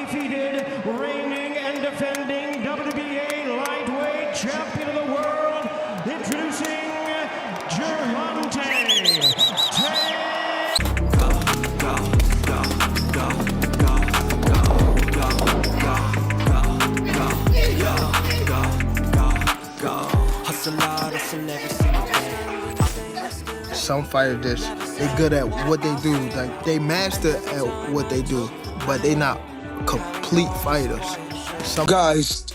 undefeated, reigning and defending WBA lightweight champion of the world, introducing Gervonta Davis. Some fighters, they good at what they do. Like, they master at what they do, but they not complete fighters. Some guys,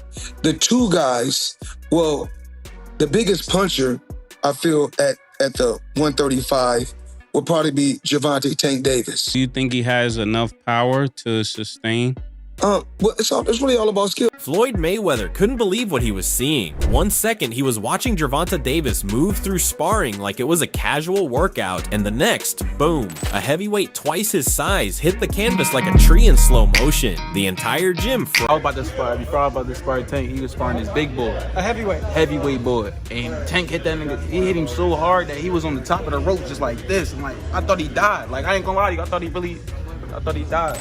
the two guys, well, the biggest puncher, I feel, at the 135 will probably be Gervonta Tank Davis. Do you think he has enough power to sustain? Well, it's really all about skill. Floyd Mayweather couldn't believe what he was seeing. 1 second, he was watching Gervonta Davis move through sparring like it was a casual workout, and the next, boom, a heavyweight twice his size hit the canvas like a tree in slow motion. The entire gym I was about to spar. Before I was about to spar Tank, he was sparring this big boy. A heavyweight? Heavyweight boy. And Tank hit that nigga. He hit him so hard that he was on the top of the rope just like this. I'm like, I thought he died. Like, I ain't gonna lie to you. I thought he died.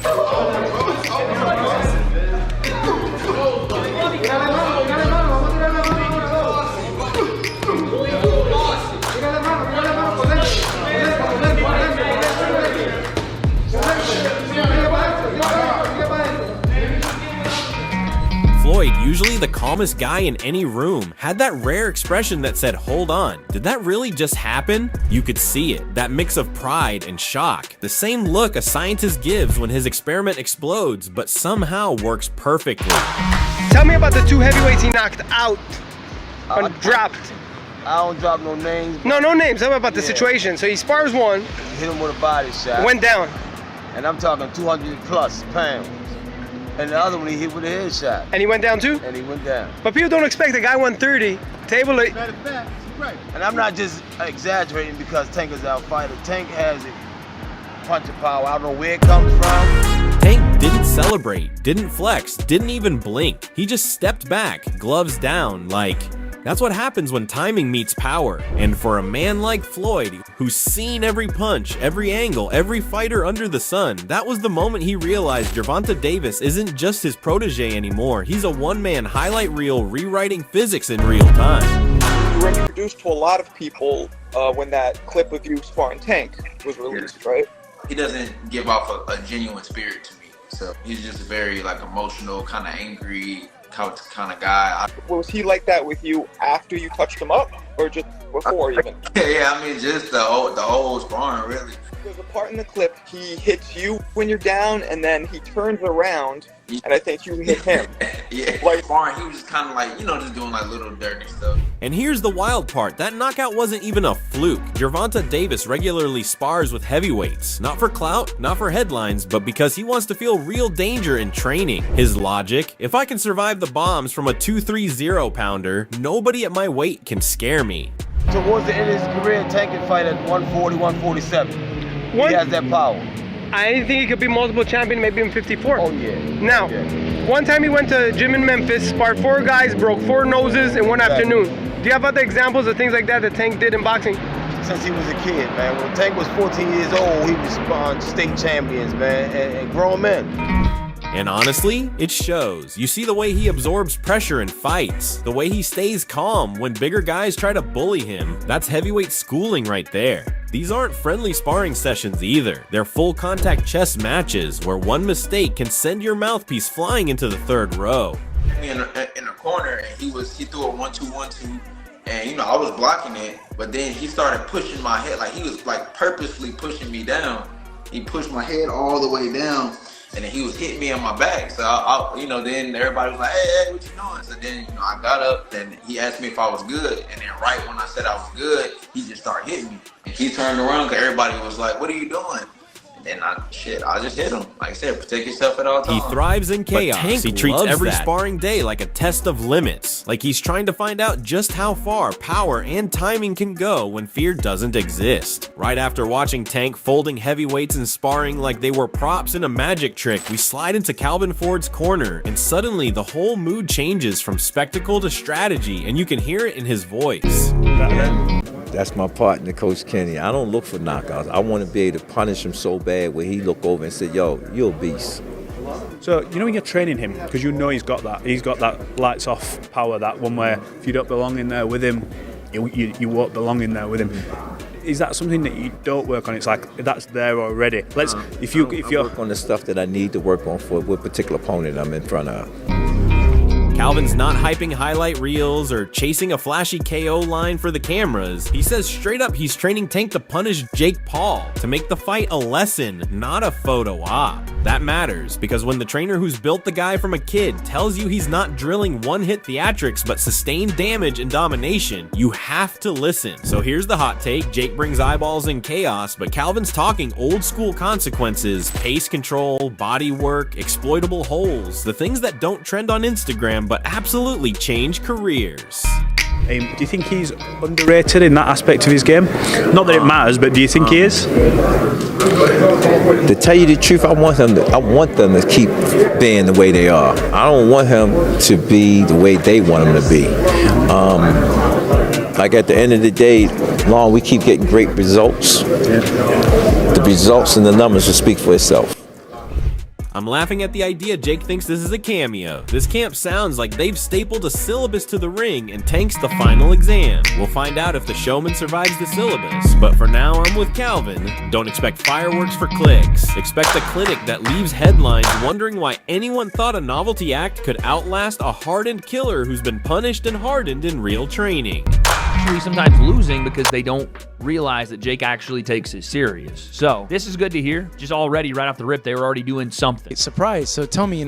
Floyd, usually the calmest guy in any room, had that rare expression that said, hold on, did that really just happen? You could see it, that mix of pride and shock. The same look a scientist gives when his experiment explodes, but somehow works perfectly. Tell me about the two heavyweights he knocked out or dropped. I don't drop no names. No names. Tell me about the situation. So he spars one. Hit him with a body shot. Went down. And I'm talking 200 plus pounds. And the other one he hit with a headshot. And he went down too? And he went down. But people don't expect a guy 130 table it. Right. And I'm not just exaggerating because Tank is our fighter. Tank has it. Punching power. I don't know where it comes from. Tank didn't celebrate, didn't flex, didn't even blink. He just stepped back, gloves down, like, that's what happens when timing meets power. And for a man like Floyd, who's seen every punch, every angle, every fighter under the sun, that was the moment he realized Gervonta Davis isn't just his protege anymore. He's a one-man highlight reel rewriting physics in real time. You were introduced to a lot of people when that clip of you sparring Tank was released, right? He doesn't give off a genuine spirit to me. So he's just very like emotional, kind of angry, kind of guy. Was he like that with you after you touched him up, or just before even? Yeah, I mean, just the whole sparring, really. There's a part in the clip, he hits you when you're down, and then he turns around, and I think you hit him. Yeah, like sparring, he was just kind of like, just doing like little dirty stuff. And here's the wild part, that knockout wasn't even a fluke. Gervonta Davis regularly spars with heavyweights, not for clout, not for headlines, but because he wants to feel real danger in training. His logic, if I can survive the bombs from a 230 pounder, nobody at my weight can scare me. Towards the end of his career, Tank can fight at 140, 147. He has that power. I think he could be multiple champion, maybe in 54. Oh, yeah. Now, one time he went to a gym in Memphis, sparred 4 guys, broke 4 noses in one afternoon. Do you have other examples of things like that Tank did in boxing? Since he was a kid, man. When Tank was 14 years old, he was sparring state champions, man, and grown men. And honestly, it shows. You see the way he absorbs pressure in fights, the way he stays calm when bigger guys try to bully him. That's heavyweight schooling right there. These aren't friendly sparring sessions either. They're full contact chess matches where one mistake can send your mouthpiece flying into the 3rd row. In the corner, and he threw a 1-2, 1-2, and I was blocking it, but then he started pushing my head, like he was like purposely pushing me down. He pushed my head all the way down. And then he was hitting me on my back. So, then everybody was like, hey, what you doing? So then, I got up and he asked me if I was good. And then right when I said I was good, he just started hitting me. And he turned around because everybody was like, what are you doing? And then I just hit him. Like I said, protect yourself at all times. He thrives in chaos. But Tank he treats every that. sparring day like a test of limits. Like he's trying to find out just how far power and timing can go when fear doesn't exist. Right after watching Tank folding heavyweights and sparring like they were props in a magic trick, we slide into Calvin Ford's corner, and suddenly the whole mood changes from spectacle to strategy, and you can hear it in his voice. That's my partner, Coach Kenny. I don't look for knockouts. I want to be able to punish him so bad where he look over and say, yo, you're a beast. So, you know, when you're training him, because you know he's got that lights off power, that one where if you don't belong in there with him, you won't belong in there with him. Is that something that you don't work on? It's like that's there already. If you work on the stuff that I need to work on for what particular opponent I'm in front of. Calvin's not hyping highlight reels or chasing a flashy KO line for the cameras. He says straight up he's training Tank to punish Jake Paul, to make the fight a lesson, not a photo op. That matters, because when the trainer who's built the guy from a kid tells you he's not drilling one-hit theatrics but sustained damage and domination, you have to listen. So here's the hot take: Jake brings eyeballs and chaos, but Calvin's talking old school consequences, pace control, body work, exploitable holes, the things that don't trend on Instagram but absolutely change careers. Do you think he's underrated in that aspect of his game? Not that it matters, but do you think he is? To tell you the truth, I want them to keep being the way they are. I don't want him to be the way they want him to be. Like at the end of the day, long we keep getting great results. The results and the numbers will speak for itself. I'm laughing at the idea Jake thinks this is a cameo. This camp sounds like they've stapled a syllabus to the ring and Tank's the final exam. We'll find out if the showman survives the syllabus, but for now I'm with Calvin. Don't expect fireworks for clicks. Expect a clinic that leaves headlines wondering why anyone thought a novelty act could outlast a hardened killer who's been punished and hardened in real training. Sometimes losing because they don't realize that Jake actually takes it serious. So this is good to hear. Just already right off the rip, they were already doing something. Surprised. So tell me,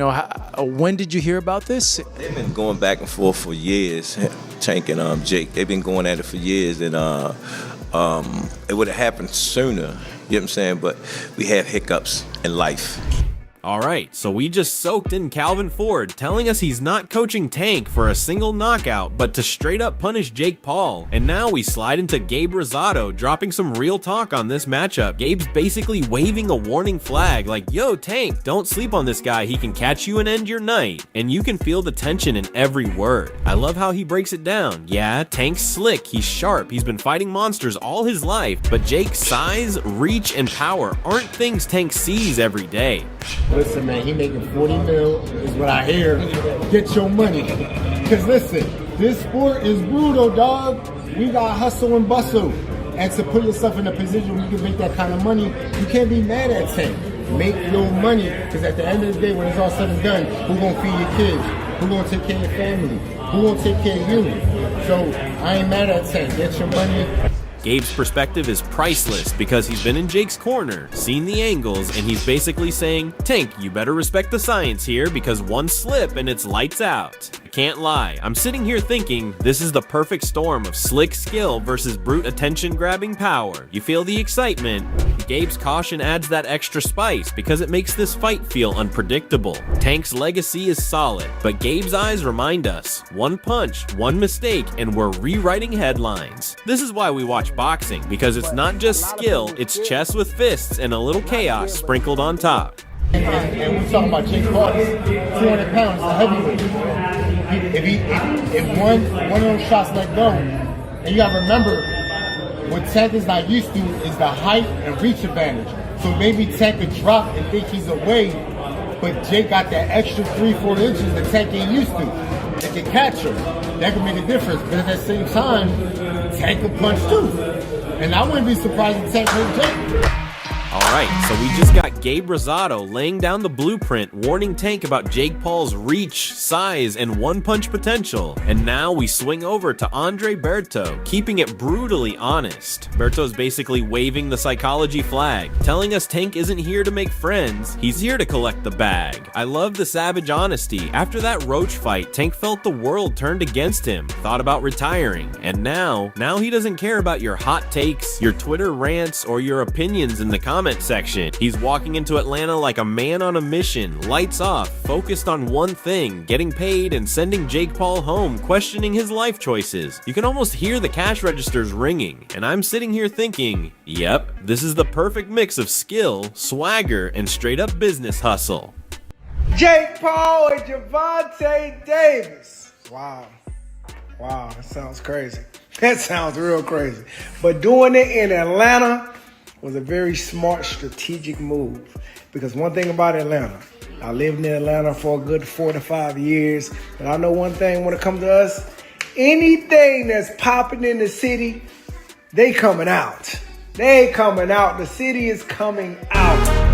when did you hear about this? They've been going back and forth for years, Tank and Jake. They've been going at it for years, and it would have happened sooner. You know what I'm saying? But we have hiccups in life. Alright, so we just soaked in Calvin Ford telling us he's not coaching Tank for a single knockout, but to straight up punish Jake Paul. And now we slide into Gabe Rosado dropping some real talk on this matchup. Gabe's basically waving a warning flag like, yo Tank, don't sleep on this guy, he can catch you and end your night. And you can feel the tension in every word. I love how he breaks it down. Yeah, Tank's slick, he's sharp, he's been fighting monsters all his life, but Jake's size, reach, and power aren't things Tank sees every day. Listen, man, he making 40 mil is what I hear. Get your money. Because listen, this sport is brutal, dog. We got hustle and bustle. And to put yourself in a position where you can make that kind of money, you can't be mad at Tank. Make your money. Because at the end of the day, when it's all said and done, who's going to feed your kids? Who's going to take care of your family? Who's going to take care of you? So I ain't mad at Tank. Get your money. Gabe's perspective is priceless because he's been in Jake's corner, seen the angles, and he's basically saying, Tank, you better respect the science here because one slip and it's lights out. I can't lie, I'm sitting here thinking this is the perfect storm of slick skill versus brute attention-grabbing power. You feel the excitement? Gabe's caution adds that extra spice because it makes this fight feel unpredictable. Tank's legacy is solid, but Gabe's eyes remind us, one punch, one mistake, and we're rewriting headlines. This is why we watch boxing, because it's not just skill, it's chess with fists and a little chaos sprinkled on top. And we're talking about Jake Paul, 200 pounds, a heavyweight. If one of those shots let go, and you gotta remember, what Tank is not used to is the height and reach advantage. So maybe Tank could drop and think he's away, but Jake got that extra 3-4 inches that Tank ain't used to. They can catch him. That could make a difference. But at the same time, Tank could punch too. And I wouldn't be surprised if Tank hurt Jake. Alright, so we just got Gabe Rosado laying down the blueprint, warning Tank about Jake Paul's reach, size, and one-punch potential. And now we swing over to Andre Berto, keeping it brutally honest. Berto's basically waving the psychology flag, telling us Tank isn't here to make friends, he's here to collect the bag. I love the savage honesty. After that Roach fight, Tank felt the world turned against him, thought about retiring, and now he doesn't care about your hot takes, your Twitter rants, or your opinions in the comment section. He's walking into Atlanta like a man on a mission, lights off, focused on one thing, getting paid and sending Jake Paul home, questioning his life choices. You can almost hear the cash registers ringing, and I'm sitting here thinking, yep, this is the perfect mix of skill, swagger, and straight up business hustle. Jake Paul and Gervonta Davis. Wow, that sounds crazy. That sounds real crazy. But doing it in Atlanta was a very smart strategic move, because one thing about Atlanta, I lived in Atlanta for a good 4 to 5 years. But I know one thing when it comes to us, anything that's popping in the city, they coming out. They coming out. The city is coming out.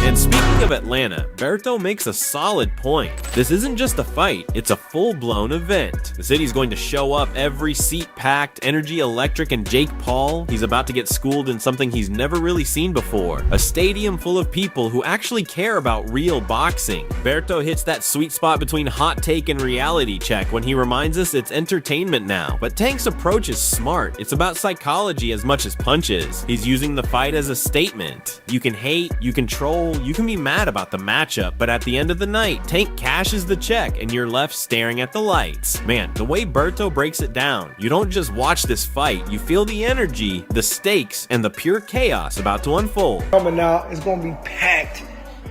And speaking of Atlanta, Berto makes a solid point. This isn't just a fight, it's a full-blown event. The city's going to show up, every seat packed, energy electric, and Jake Paul, he's about to get schooled in something he's never really seen before. A stadium full of people who actually care about real boxing. Berto hits that sweet spot between hot take and reality check when he reminds us it's entertainment now. But Tank's approach is smart. It's about psychology as much as punches. He's using the fight as a statement. You can hate, you can troll, you can be mad about the matchup, but at the end of the night, Tank cashes the check and you're left staring at the lights. Man, the way Berto breaks it down, you don't just watch this fight, you feel the energy, the stakes, and the pure chaos about to unfold. Coming out, it's gonna be packed.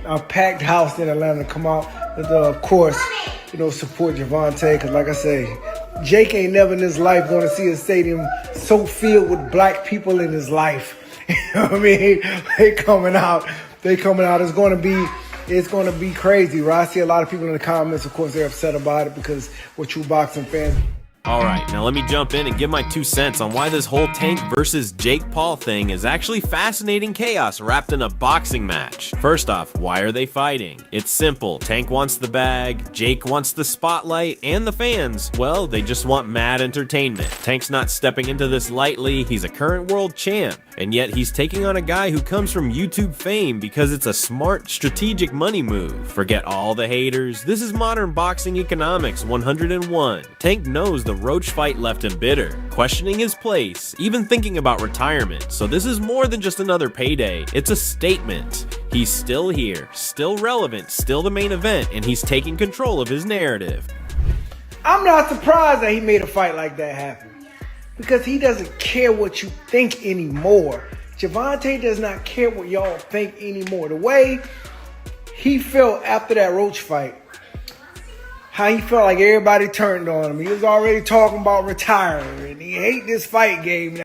A packed house in Atlanta. Come out, of course, support Gervonta, because like I say, Jake ain't never in his life gonna see a stadium so filled with black people in his life. You know what I mean? They coming out. It's gonna be crazy, right? I see a lot of people in the comments, of course, they're upset about it because we're true boxing fans. Alright, now let me jump in and give my 2 cents on why this whole Tank versus Jake Paul thing is actually fascinating chaos wrapped in a boxing match. First off, why are they fighting? It's simple. Tank wants the bag, Jake wants the spotlight, and the fans, well, they just want mad entertainment. Tank's not stepping into this lightly, he's a current world champ, and yet he's taking on a guy who comes from YouTube fame because it's a smart, strategic money move. Forget all the haters, this is modern boxing economics 101. Tank knows the Roach fight left him bitter, questioning his place, even thinking about retirement. So this is more than just another payday, it's a statement. He's still here, still relevant, still the main event, and he's taking control of his narrative. I'm not surprised that he made a fight like that happen, because he doesn't care what you think anymore. Gervonta does not care what y'all think anymore. The way he felt after that Roach fight, how he felt like everybody turned on him. He was already talking about retiring. He hate this fight game now.